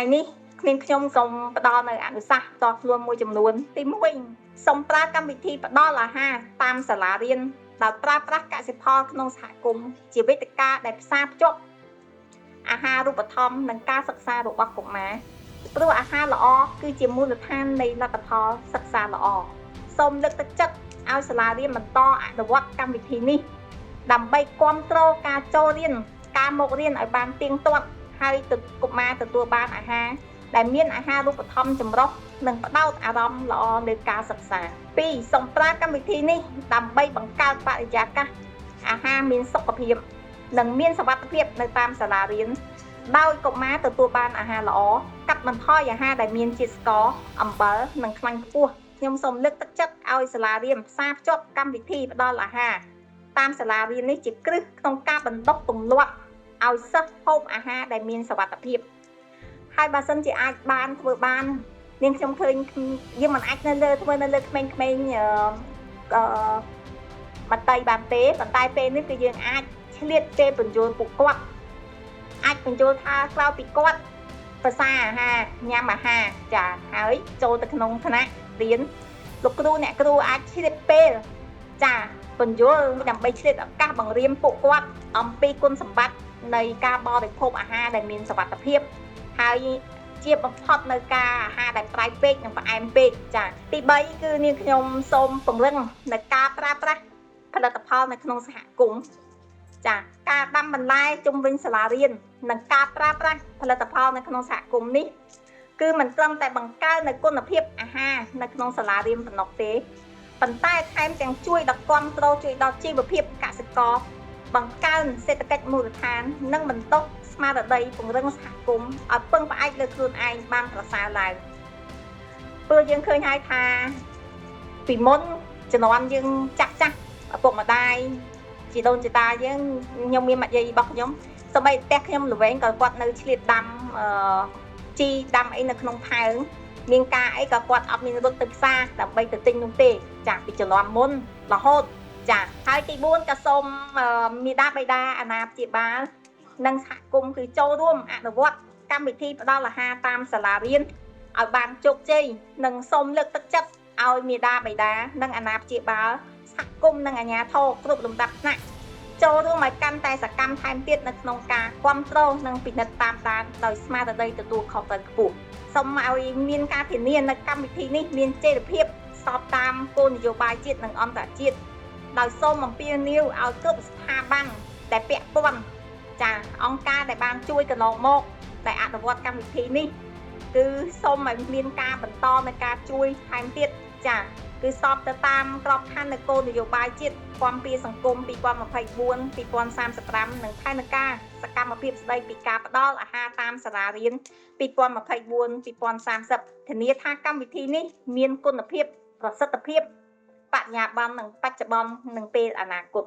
ថ្ងៃនេះខ្ញុំសូមផ្ដល់នៅអនុសាសន៍ផ្ទាល់ខ្លួនមួយចំនួនទី1សូមប្រើកម្មវិធីផ្ដល់អាហារតាមសាលារៀនដោយប្រើប្រាស់កសិផលក្នុងសហគមន៍ជាវេទិកាដែលផ្សារភ្ជាប់អាហារូបត្ថម្ភនិងការសិក្សារបស់កុមារព្រោះអាហារល្អគឺជាមូលដ្ឋាននៃលទ្ធផលសិក្សាល្អសូមលើកទឹកចិត្តឲ្យសាលារៀនបន្តអនុវត្តកម្មវិធីនេះដើម្បីគាំទ្រការចូលរៀនការមករៀនឲ្យបានទៀងទាត់ហើយកុមារទទួលបានអាហារដែលមានអាហារូបត្ថម្ភចម្រុះនិងផ្ដោតអារម្មណ៍ល្អលើការសិក្សា2សូមប្រើកម្មវិធីនេះដើម្បីបង្កើតបរិយាកាសអាហារមានសុខភាពនិងមានសុវត្ថិភាពនៅតាមសាលារៀនដោយកុមារទទួលបានអាហារល្អកាត់បន្ថយអាហារដែលមានជាតិស្ករអំបិលនិងខ្លាញ់ខ្ពស់ខ្ញុំសូមលើកទឹកចិត្តឲ្យសាលារៀនផ្សារភ្ជាប់កម្មវិធីផ្ដល់អាហារតាមសាលារៀននេះជាគ្រឹះក្នុងការបណ្ដុះទម្លាប់ឲ្យសិស្សហូបអាហារដែលមានសុវត្ថិភាពហើយបើសិនជាអាចបានធ្វើបាននាងខ្ញុំឃើញយើងមិនអាចធ្វើនៅលើក្មេងៗបន្តីបានទេប៉ុន្តែពេលនេះគឺយើងអាចឆ្លៀតពេលបញ្ចូលពួកគាត់អាចបញ្ចូលថាក្រៅពីគាត់ភាសាអាហារញ៉ាំអាហារចាហើយចូលទៅក្នុងថ្នាក់រៀនលោកគ្រូអ្នកគ្រូអាចឆ្លៀតពេលចាបញ្ចូលដើម្បីឆ្លៀតឱកាសបង្រៀនពួកគាត់អំពីគុណសម្បត្តិនៃការបរិភោគអាហារដែលមានសុវត្ថិភាពហើយជាបំផុតនៅការអាហារដែលប្រៃពេកនិងផ្អែមពេកចាទី3គឺនាងខ្ញុំសូមពង្រឹងនៅការប្រើប្រាស់ផលិតផលនៅក្នុងសហគមន៍ចាការដាំបន្លែជុំវិញសាលារៀននិងការប្រើប្រាស់ផលិតផលនៅក្នុងសហគមន៍នេះគឺមិនត្រឹមតែបង្កើននូវគុណភាពអាហារនៅក្នុងសាលារៀនប៉ុណ្ណោះទេប៉ុន្តែថែមទាំងជួយដល់គាំទ្រជួយដល់ជីវភាពកសិករបង្កើនសេដ្ឋកិច្ចមូលដ្ឋាននិងបន្តស្មារតីពង្រឹងសហគមន៍ឲ្យពឹងផ្អែកលើខ្លួនឯងបានប្រសើរឡើងព្រោះយើងឃើញហើយថាពីមុនជំនាន់យើងចាស់ឪពុកម្ដាយជីដូនជីតាយើងខ្ញុំមានម៉ាក់យាយរបស់ខ្ញុំសូម្បីផ្ទះខ្ញុំល្វែងក៏គាត់នៅឆ្លៀតដាំជីដាំអីនៅក្នុងផើងមានការអីក៏គាត់អត់មានរត់ទៅផ្សារដើម្បីទៅទិញនោះទេចាពីជំនាន់មុនរហូតចាហើយទី4ក៏សូមមេដាបេដាអាណាព្យាបាលនិងសហគមន៍គឺចូលរួមអនុវត្តកម្មវិធីផ្ដល់អាហារតាមសាលារៀនឲ្យបានជោគជ័យនិងសូមលើកទឹកចិត្តឲ្យមេដាបេដានិងអាណាព្យាបាលសហគមន៍និងអាជ្ញាធរគ្រប់លំដាប់ថ្នាក់ចូលរួមឲ្យកាន់តែសកម្មថែមទៀតនៅក្នុងការគាំទ្រនិងពិនិត្យតាមដានដោយស្មារតីទទួលខុសត្រូវខ្ពស់សូមឲ្យមានការធានានៅកម្មវិធីនេះមានចីរភាពស្របតាមគោលនយោបាយជាតិនិងអន្តរជាតិដោយសូមអំពាវនាវឲ្យគ្រប់ស្ថាប័នដែលពាក់ព័ន្ធចាអង្គការដែលបានជួយកន្លងមកដែលអនុវត្តកម្មវិធីនេះគឺសូមឲ្យមានការបន្តនៅការជួយថែមទៀតចាគឺស្របទៅតាមក្របខ័ណ្ឌនៃគោលនយោបាយជាតិគាំពារសង្គម2024-2035និងផែនការសកម្មភាពស្តីពីការផ្ដល់អាហារតាមសាលារៀន2024-2030ធានាថាកម្មវិធីនេះមានគុណភាពប្រសិទ្ធភាពបញ្ញាបត្រនិងបច្ចុប្បន្ននិងពេលអនាគត